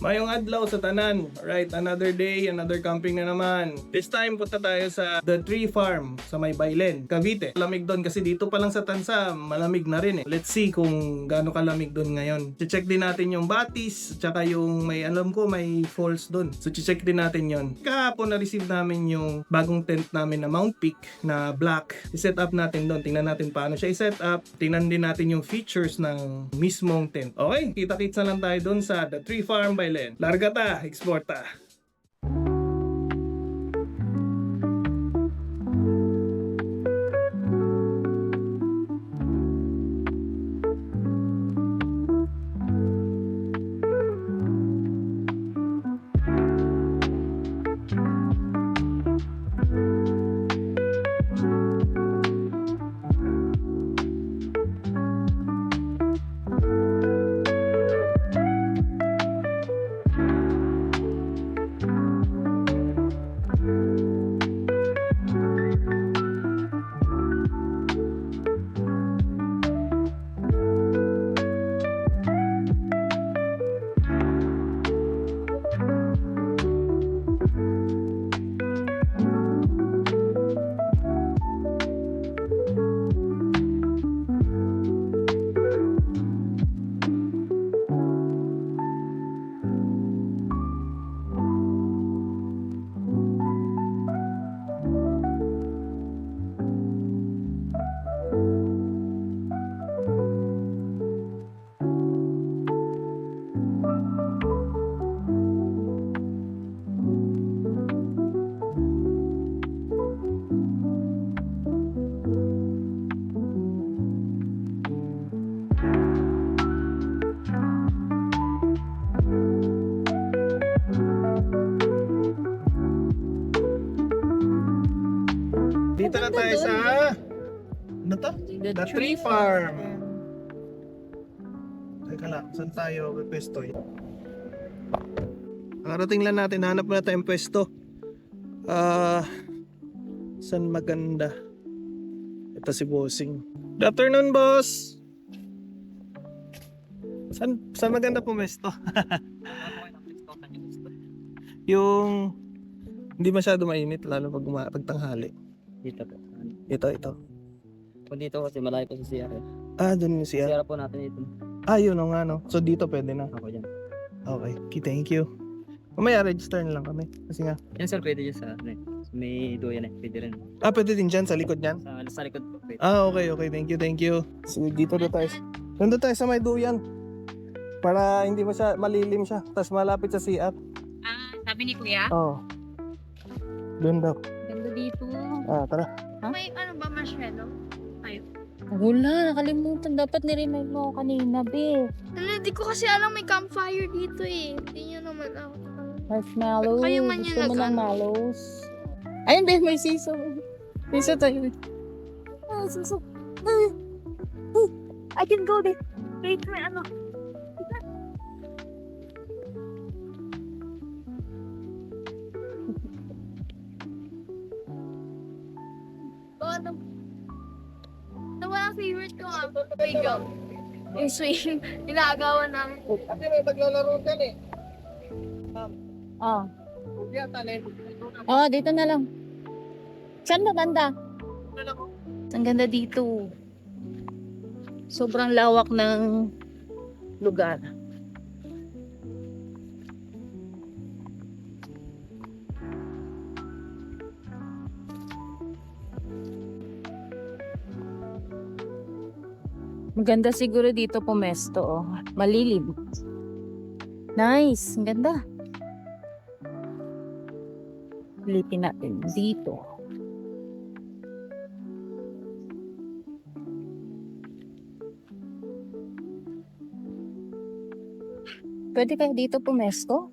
Mayong adlaw sa tanan. Alright, another day, another camping na naman. This time, punta tayo sa The Tree Farm sa may Bailen, Cavite. Lamig doon kasi dito pa lang sa Tansa, malamig na rin eh. Let's see kung gaano kalamig doon ngayon. Check din natin yung Batis, tsaka yung may alam ko may falls doon. So check din natin yon. Kahapon na-receive namin yung bagong tent namin na Mount Peak na black. I-set up natin doon. Tingnan natin paano siya i-set up. Tingnan din natin yung features ng mismong tent. Okay, kita-kits na lang tayo doon sa The Tree Farm Bailen. Larga ta, exporta. Dito na tayo sa ano to? The Tree Farm. Teka lang, saan tayo pwesto? Nakarating lang natin, hanap na tayong pwesto. Saan maganda? Ito si Bossing. Good afternoon, boss! Saan maganda pwesto? Yung hindi masyado mainit, lalo pag tanghali. Dito po. Ito. Kung dito kasi malayo po sa CR. Doon yung siya. CR po natin dito. Yun o nga no. So dito pwede na. Ako dyan. Okay, thank you. Mamaya register na lang kami. Kasi nga. Yan sir, pwede dyan sa may duyan pwede rin. Pwede din dyan sa likod niyan? Sa likod po pwede. Okay. Thank you. So dito na tayo. Nandun tayo sa may duyan. Para hindi malilim siya. Tapos malapit sa CR. Sabi ni Kuya? Oo. Doon daw. Ganda dito. Tara. May ano ba, marshmallow? Wala, nakalimutan. Dapat niremind mo ako kanina, be. Hindi ko kasi alam may campfire dito eh. Hindi nyo naman ako. Marshmallow. Kayo man Gusto yung mo ng nag-ano. mallows? Ayun, be, may siso. Siso tayo. Siso. I can go there. Wait, may ano. Ang favorite ko nga, playground. Yung swing, ginagawa namin. Kasi may maglalaro dyan eh. Dito na lang. Saan maganda? Ang ganda dito. Sobrang lawak ng lugar. Maganda siguro dito pumesto, oh. Malilim. Nice. Ang ganda. Lipin natin dito. Pwede kayo dito pumesto?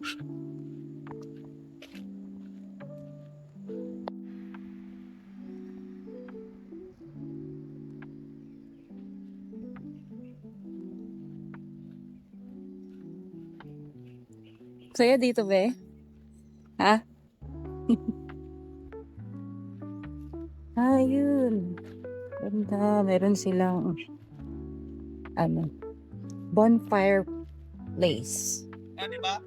Saya dito, be? Ha? Ayun. Ganda. Meron silang bonfire place. Di ba?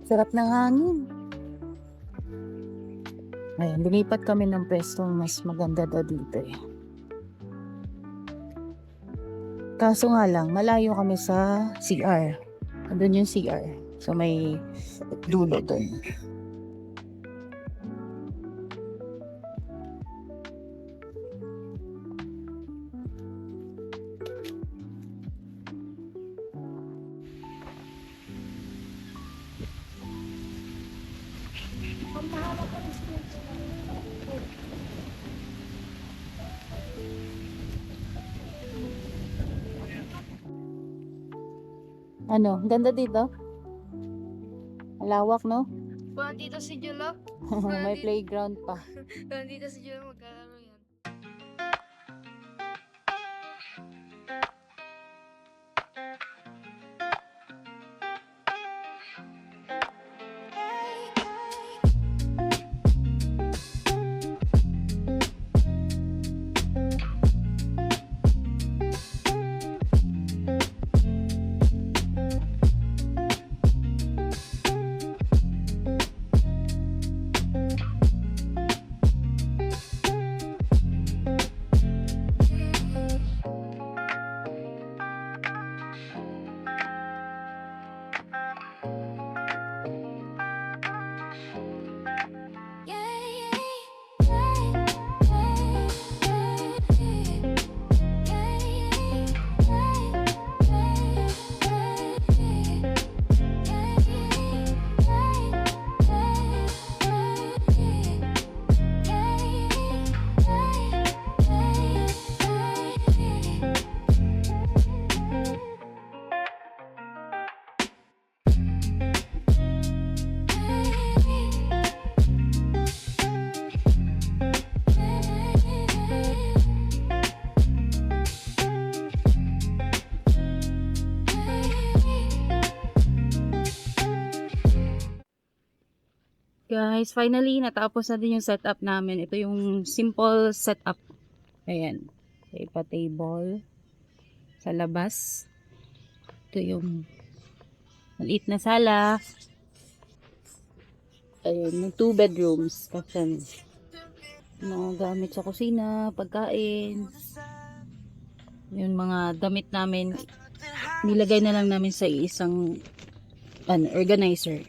Sarap ng hangin. Ayan, lumipat kami ng pwestong mas maganda daw dito eh. Kaso nga lang, malayo kami sa CR. Andun yung CR. So may dulo dun. Ano, ang ganda dito. Malawak, no? Kung nandito si Julo, May playground pa. kung nandito si Julo, magkalaro yan. Guys, finally, natapos na din yung setup namin. Ito yung simple setup. Ayan. May pa-table sa labas. Ito yung maliit na sala. Ayun, yung 2 bedrooms. Kasi mga gamit sa kusina, pagkain. Yung mga damit namin, nilagay na lang namin sa isang organizer.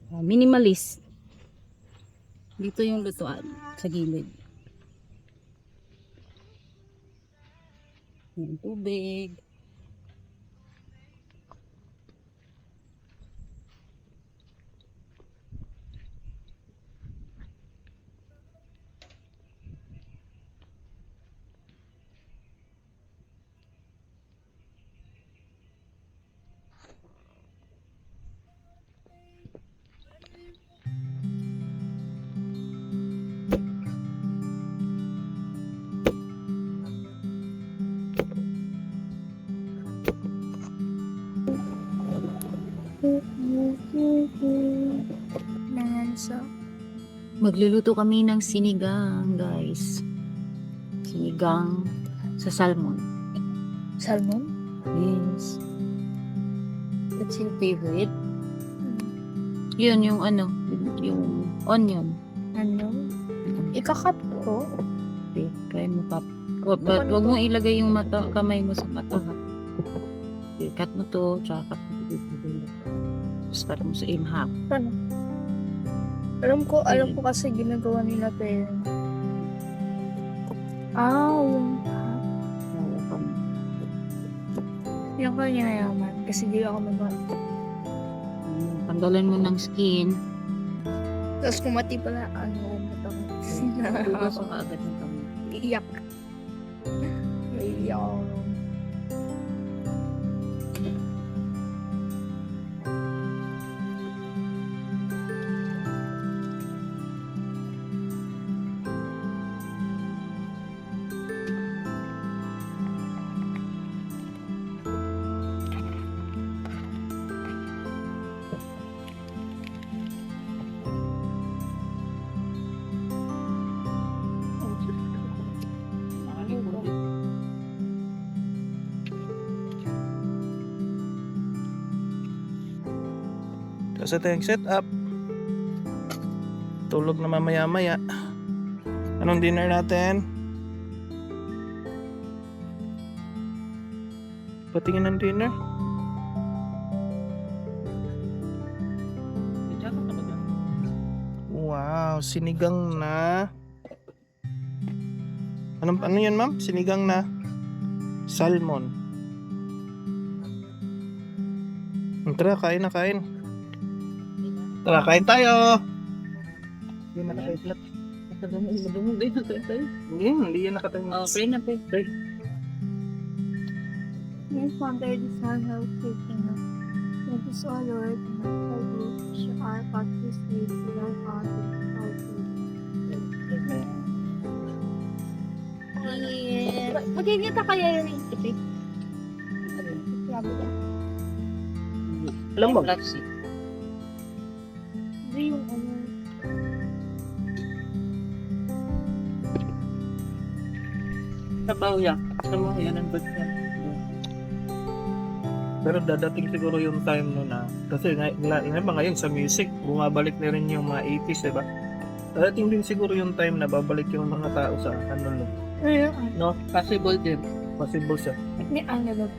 Minimalist. Dito yung lutuan sa gilid. Yung tubig. Nangansa. Magluluto kami ng sinigang, guys. Sinigang sa salmon. Salmon? Yes. That's your favorite? Yun, yung yung onion. Ano? Ikakat ko? Okay, try mo pa. But wag mo ilagay yung kamay mo sa mata. Okay, cut mo to, tsaka cut mo to. Tapos cut mo sa half. Ano? Alam ko kasi ginagawa nila pero. Yung yung kanya yaman kasi di ako magawa. Tanggalan mo ng skin. Tapos kumati pala, Pumasok ka agad ng kamay. iiyak. Iiyak ako. Tapos ito yung setup. Tulog na mamaya-maya. Anong dinner natin? Patingin ng dinner. Wow, sinigang na. Ano yan, ma'am? Sinigang na salmon. Tara, kain na kain. Tara, kain tayo. Hindi na nakatiplat. Hindi yan nakatiplat. Oh, pray na, pray. Your Father, the Son, Holy Spirit, thank you so Lord, and for this, you are Father's name, to thy Father, our magigita kaya yun yung tipik? Grabe ka. Alam mo? Black sheep. Hindi yung ano. Sabaw yan. Sabaw yan ang bad yan. Pero dadating siguro yung time no na kasi ngayon sa music bumabalik na rin yung mga 80s, diba? Dadating din siguro yung time na babalik yung mga tao sa analog. No? Possible din. Possible siya. Ni analog.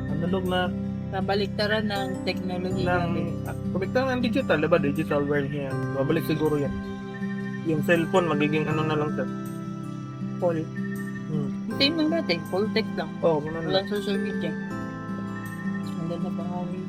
Analog na Kabaliktaran ng teknolohiya. kumikta ng digital, diba? Digital world niya. Babalik siguro yan. Yung cellphone magiging ano na lang siya. Full. Same lang natin. Full text lang. Oh, ano na. Walang social media. Ang ganda pa nga rin.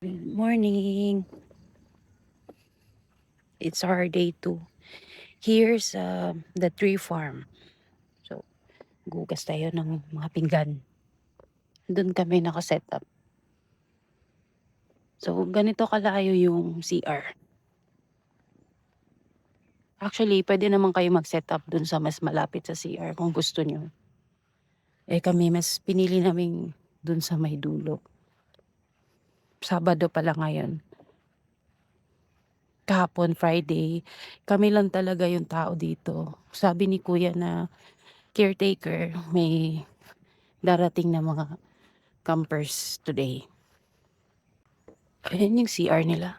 Good morning. It's our day 2. Here's the tree farm. So, gugas tayo ng mga pinggan. Doon kami nakaset up. So, ganito kalayo yung CR. Actually, pwede naman kayo mag-set up doon sa mas malapit sa CR kung gusto nyo. Eh kami, mas pinili namin doon sa may dulo. Sabado pala ngayon. Kahapon, Friday, kami lang talaga yung tao dito. Sabi ni Kuya na caretaker, may darating na mga campers today. Ayan yung CR nila.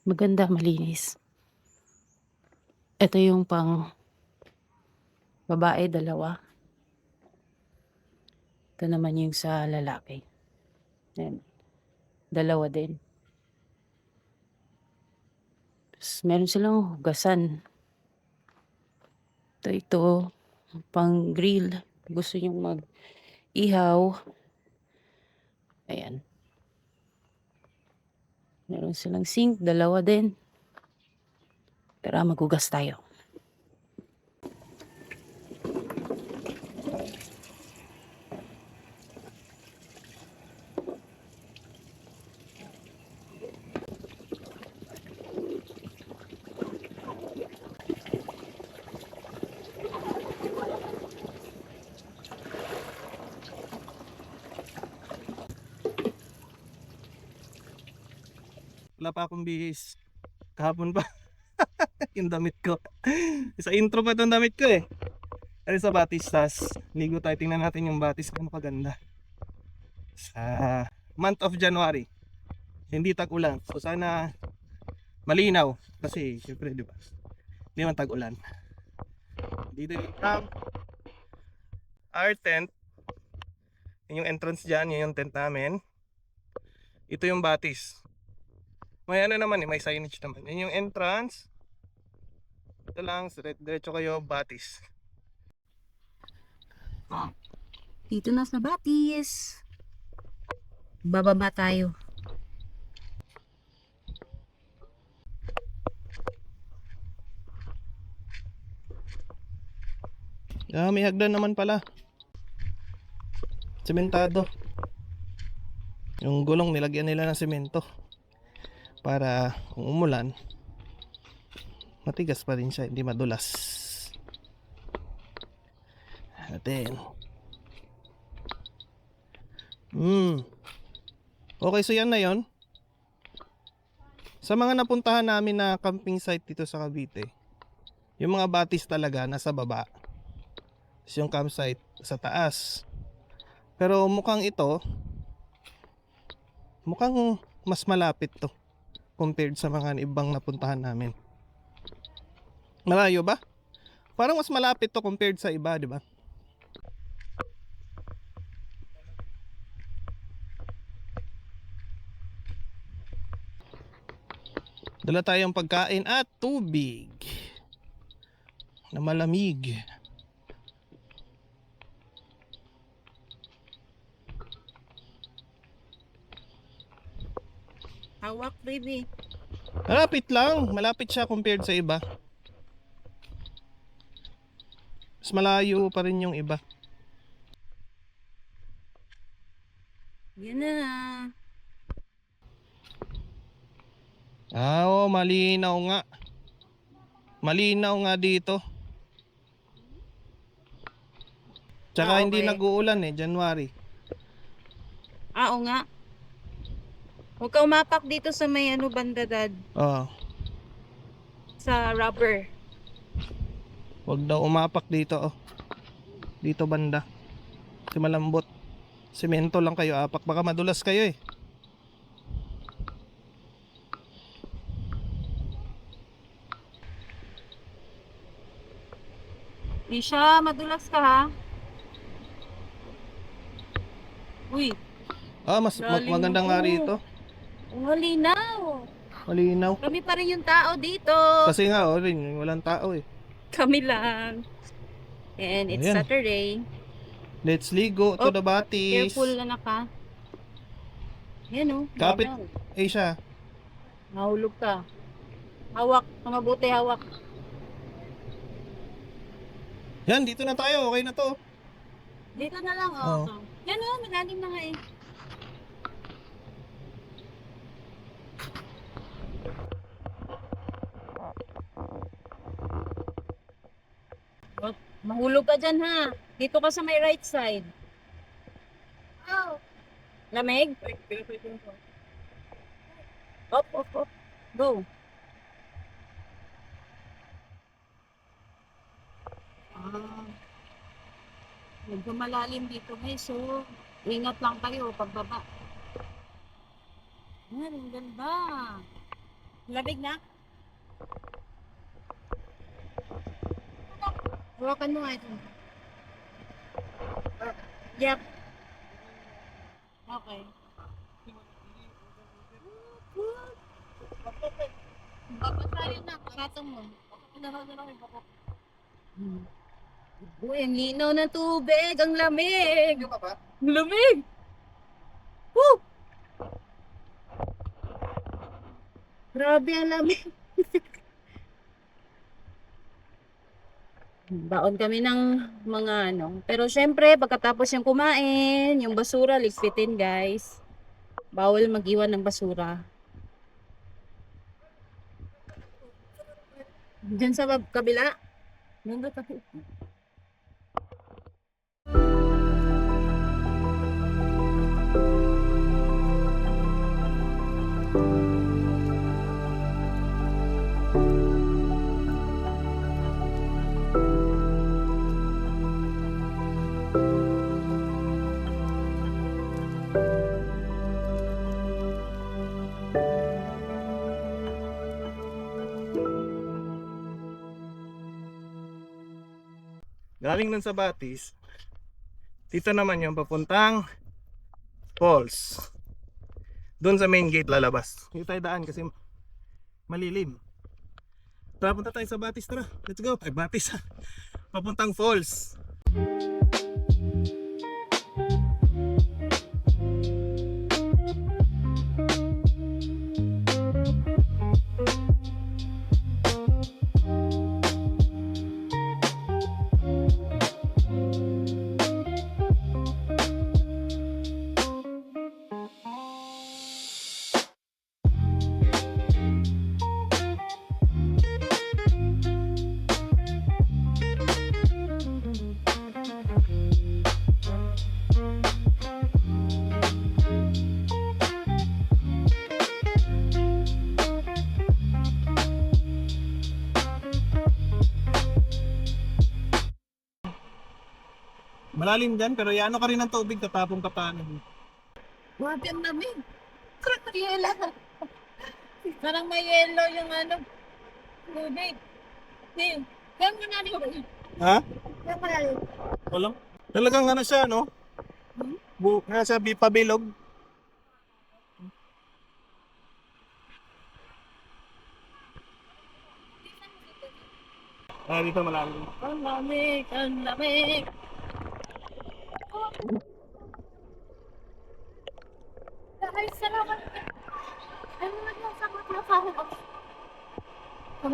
Maganda, malinis. Ito yung pang babae, 2. Ito naman yung sa lalaki. Ayan. 2 din. Tapos, meron silang hugasan. Ito, pang grill. Gusto nyong mag-ihaw. Ayan. Meron silang sink, 2 din. Tara, maghugas tayo. Wala pa akong bihis. Kahapon pa. Yung damit ko. Sa intro pa itong damit ko eh. Ano sa Batistas. Ligo tayo. Tingnan natin yung Batis kung kaganda. Sa month of January. Hindi tag-ulan. So sana malinaw. Kasi syempre di ba? Hindi man tag-ulan. Dito yung our tent. Yung entrance dyan. Yun yung tent namin. Ito yung Batis. May ano naman eh, may signage naman. Yun yung entrance. Ito lang, diretso kayo, Batis. Dito na sa Batis. Bababa tayo. Ah, may hagdan naman pala. Sementado. Yung gulong nilagyan nila ng semento. Para kung umulan, matigas pa rin siya, hindi madulas. Natin. Okay, so yan na yon. Sa mga napuntahan namin na camping site dito sa Cavite, yung mga batis talaga nasa baba. Tapos yung campsite sa taas. Pero mukhang mas malapit to compared sa mga ibang napuntahan namin. Malayo ba? Parang mas malapit to compared sa iba, di ba? Dala tayong pagkain at tubig na malamig. Hawak, baby. Malapit lang. Malapit siya compared sa iba. Mas malayo pa rin yung iba. Yan na. Oo, malinaw nga. Malinaw nga dito. Tsaka Ah, hindi okay. nag-uulan January. Oo nga. Huwag ka umapak dito sa may banda, Dad. Oo. Sa rubber. Wag daw umapak dito Dito banda. Kasi malambot. Semento lang kayo apak. Baka madulas kayo Isha, madulas ka ha? Uy, Lalim Maganda nga mo. rito. malinaw. Malinaw. Kami pa rin yung tao dito. Kasi nga walang tao Kami lang. And it's Ayan. Saturday. Let's ligo to Oh, the Batis. Careful na ka. Yan Kapit. bawal. Siya. Nahulog ka. Hawak. Mabuti hawak. Yan, dito na tayo. Okay na to. Dito na lang, Oo. Yan malalim na nga eh. Mahulog ka dyan ha. Dito ka sa may right side. Oh, Lamig? Up, up, up. Go. Medyo malalim dito guys, so ingat lang kayo pagbaba. Yan, ang ganda. Lamig na? Hawakan mo nga ito. Yep. Okay. Babasa yun na, katong mo. Uy, ang linaw ng tubig, ang lamig. Ang lamig. Woo! Grabe ang lamig. Baon kami ng mga Pero syempre, pagkatapos yung kumain, yung basura, ligpitin guys. Bawal mag-iwan ng basura. Diyan sa kabila. Nandun tayo. Galing nun sa Batis. Dito naman yung papuntang falls. Doon sa main gate lalabas. Dito tayo daan kasi malilim. Tara, punta tayo sa Batis. Tara, let's go. Ay, Batis. Papuntang falls. Malalim dyan, pero iano ka rin ng tubig, tatapong ka pa. Grabe ang lamig. Parang may yelo. Parang may yelo yung ano. Tubig. Hindi. Kaya mo na rin. Ha? Kaya malalim. Walang. Talagang ano siya, no? Nga siya, pabilog. Dito malalim. Ang lamig. Ang lamig. Ay, salamat. Ano na yung sagot na ako?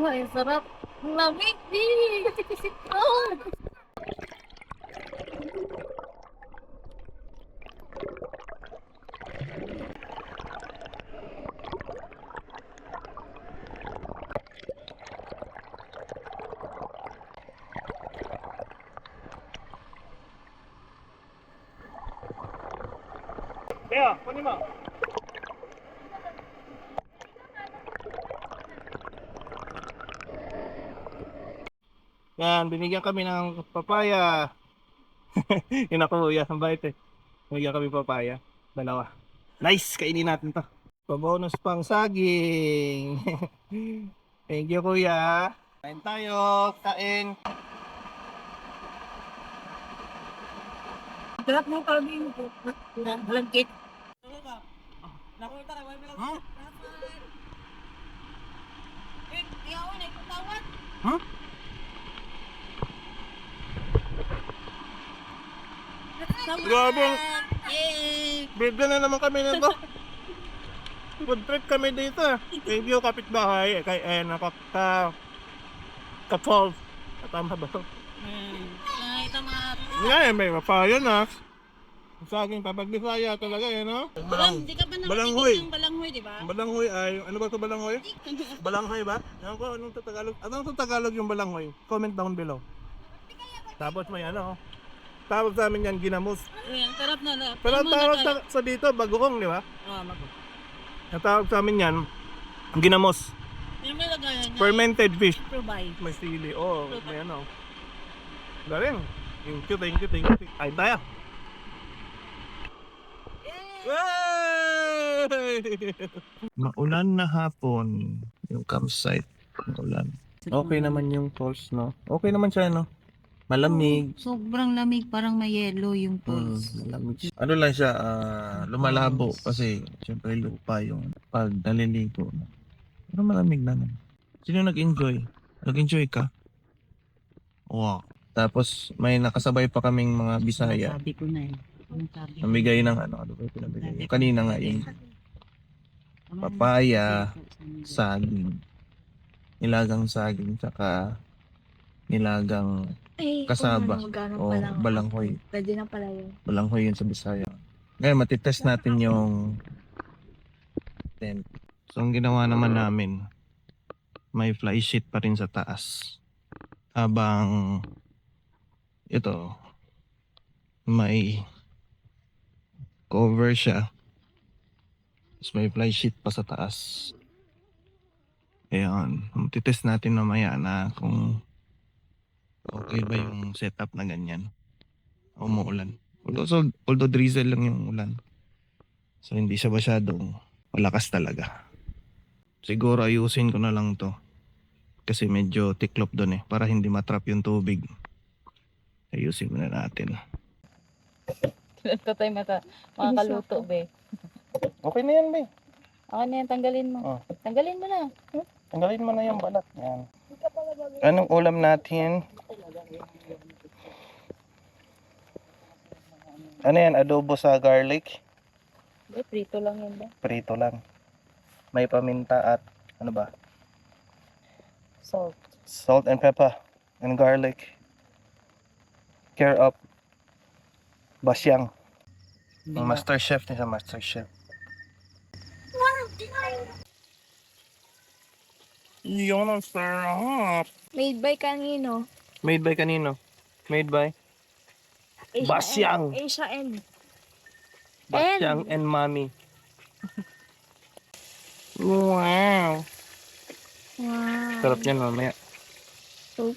Ay, sarap. Ang lamig. Oh. Kaya, kunin mo. Yan, binigyan kami ng papaya. Yun ako, kuya, ang bait eh. Binigyan kami papaya. Dalawa. Nice, kainin natin to. Pabonus pang saging. Thank you, kuya. Kain tayo, kain. Sarap ng kambing ko. Langkit. Huh? Huh? Grabe. Bigyan na naman kami nito. Food trip kami dito. Thank you, kapitbahay. Kay ka-falls. Tama ba ito? Nga, may mapaya na. Saging papagbisaya talaga eh, no? Hindi ka ba Balanghoy. ng balanghoy, di ba? Balanghoy ay, ano ba ito balanghoy? Balanghoy ba? Ano ko, anong sa Tagalog? Anong sa Tagalog yung balanghoy? Comment down below. Tapos may ano, tawag sa amin yan, ginamos. Ayan, sarap na lang. Pero ang tawag sa dito, bagoong, di ba? Ang tawag sa amin yan, ginamos. Yung may lagayan niya. Fermented fish. Provide. May sili, oh, may ano. Galing. Thank you, thank you, thank you. Ay, tayo. Maulan na hapon yung campsite. Maulan. Okay naman yung falls, no? Okay naman siya, no? Malamig. Sobrang lamig, parang may yellow yung Malamig. Ano lang siya, lumalabo kasi syempre lupa yung pag naliligo. Pero malamig naman. Sino nag-enjoy? Nag-enjoy ka? Wow. Tapos may nakasabay pa kaming mga Bisaya. Sabi ko na eh. Namigay ng ano ba yung pinabigay? Kanina nga yung papaya, saging, nilagang saging, tsaka nilagang Ay, kasaba kung ano, magkano o pa lang. balanghoy. Pwede na pala yun. Balanghoy yun sa Bisaya. Ngayon, matitest natin yung tent. So, ang ginawa naman namin, may fly sheet pa rin sa taas. Habang ito, may cover siya. Tapos may fly sheet pa sa taas. Ayan. Matitest natin mamaya na kung okay ba yung setup na ganyan. Umuulan. Although drizzle lang yung ulan. So hindi siya masyadong malakas talaga. Siguro ayusin ko na lang to. Kasi medyo tiklop doon eh. Para hindi matrap yung tubig. Ayusin mo na natin. Ito tayo makakaluto, be. Okay na yan, be. Okay na yan, tanggalin mo. Oh. Tanggalin mo na. Tanggalin mo na yung balat. Yan. Anong ulam natin? Ano yan? Adobo sa garlic? Be, prito lang yan ba? Prito lang. May paminta at ano ba? Salt. Salt and pepper and garlic. Care of Basyang. Ang master chef niya, master chef. Yun ang sarap. Made by kanino? Made by kanino? Made by Basyang. Asia and Basyang and Mami. Wow. wow. Sarap yan mamaya. So,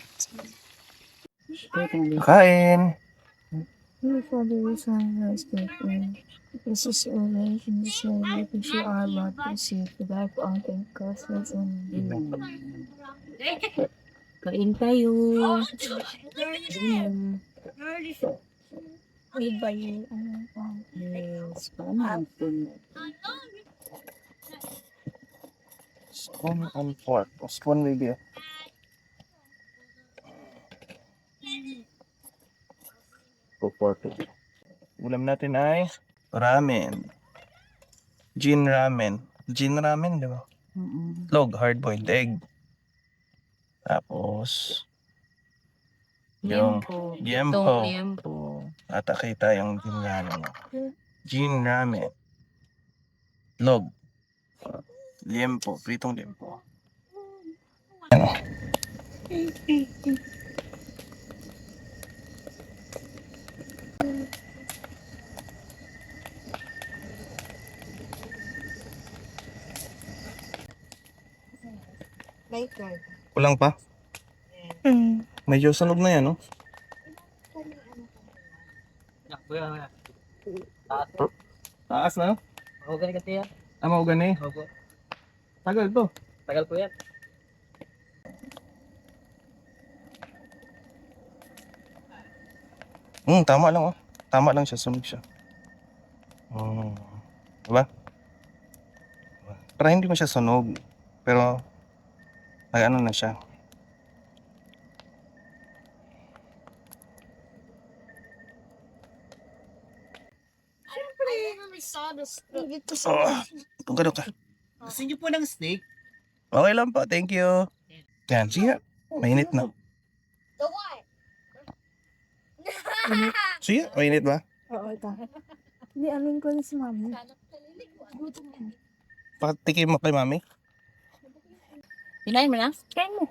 Kain. My father is landscaping. This is always in the same making sure our lot to see the life out and castles and Kain tayo. Ayan. made by you. Yes, paano natin? Spoon and fork. Spoon maybe. Fork. Ulam natin ay ramen. Gin ramen. Gin ramen, di ba? Mm-mm. Log, hard-boiled egg. Tapos, yung Liempo. liempo. Itong liempo. Atakay tayong gin ramen. Gin ramen. Log. Liempo. Pritong liempo. Later. Kulang pa? Medyo sunog na yan, no? Taas na, no? Mahogany kasi yan. Mahogany. Opo. Tagal to. Tagal po yan. Tama lang, oh. Tama lang siya, sunog siya. Diba? Para hindi mo siya sunog. Pero, ay ano na siya. Dito Kung gano'n ka. Gusto niyo po ng steak? Okay lang po, thank you. Yan, sige. Mainit na. Sige, mainit ba? Oo, ito. Hindi, amin ko na si mami. Patikim mo kay mami. Hinain mo na? Kain mo.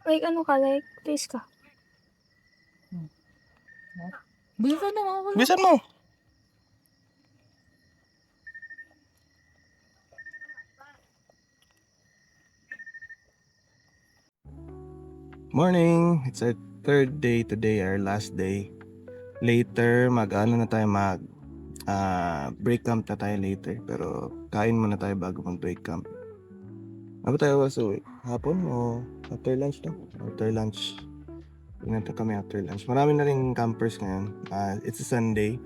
Like, ano ka? Like, taste ka. Bilisan na ako. Bisan mo. Morning! It's our third day today, our last day. Later, break camp na tayo later. Pero kain muna tayo bago mag-break camp. Ano ba tayo uwi? Hapon o after lunch na? After lunch. Pinanta kami after lunch. Marami na rin campers ngayon. It's a Sunday.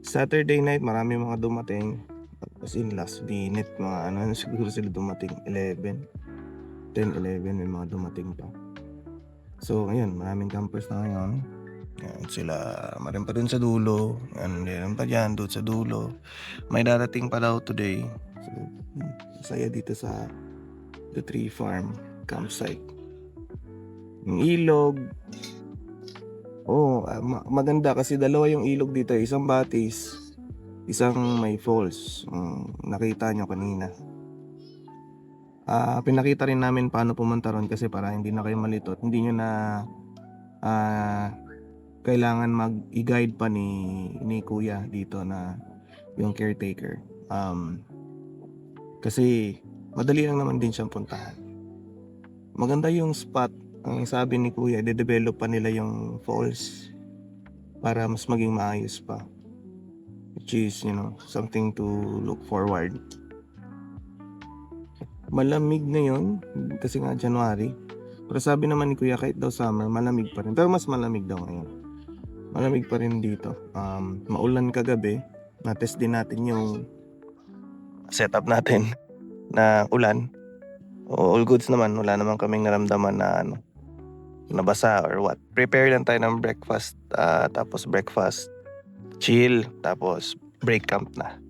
Saturday night, marami mga dumating. As in last minute, siguro sila dumating 11. 10, 11, may mga dumating pa. So, ayun, maraming campers na ngayon. Yan, sila, marin pa dun sa dulo. Yan, meron pa dyan, doon sa dulo. May darating pa daw today. So, masaya dito sa The Tree Farm campsite. Yung ilog. Maganda kasi dalawa yung ilog dito. Isang batis, isang may falls. Nakita nyo kanina. Pinakita rin namin paano pumunta ron kasi para hindi na kayo malitot. Hindi nyo na kailangan mag-i-guide pa ni kuya dito na yung caretaker. Kasi madali lang naman din siyang puntahan. Maganda yung spot. Ang sabi ni kuya, i-develop pa nila yung falls para mas maging maayos pa. Which is, something to look forward. Malamig ngayon kasi nga January. Pero sabi naman ni kuya kahit daw summer, malamig pa rin. Pero mas malamig daw ngayon. Malamig pa rin dito. Maulan kagabi. Na-test din natin yung setup natin na ulan. All goods naman. Wala naman kaming naramdaman na nabasa or what. Prepare lang tayo ng breakfast. Tapos breakfast, chill. Tapos break camp na.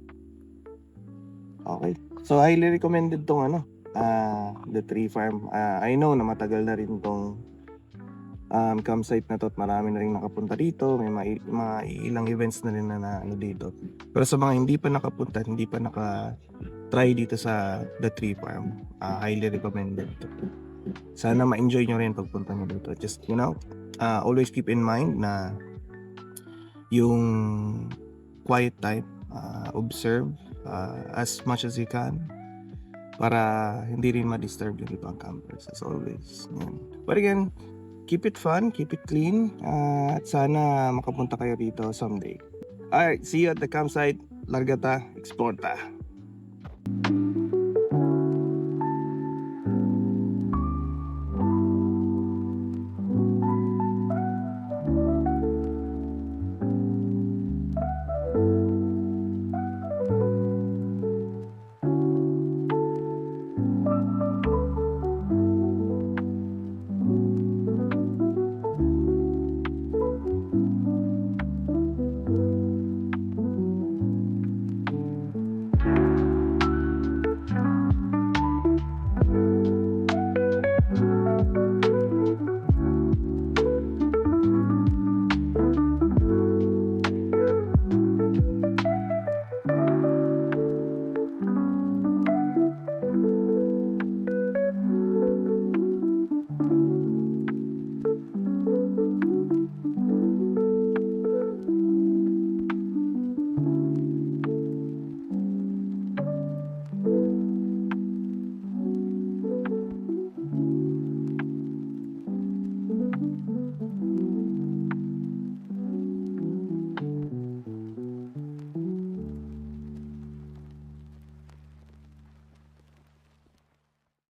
Okay. So highly recommended tong The Tree Farm. I know na matagal na rin tong campsite na to at marami na rin nakapunta dito. May mga ilang events na rin na dito. Pero sa mga hindi pa nakapunta, hindi pa naka-try dito sa The Tree Farm, highly recommended to. Sana ma-enjoy nyo rin pagpunta nyo dito. Just, always keep in mind na yung quiet time, observe as much as you can para hindi rin ma-disturb yung ibang campers as always. Yan. But again, keep it fun, keep it clean, at sana makapunta kayo dito someday. Alright, see you at the campsite. Larga ta, explore ta.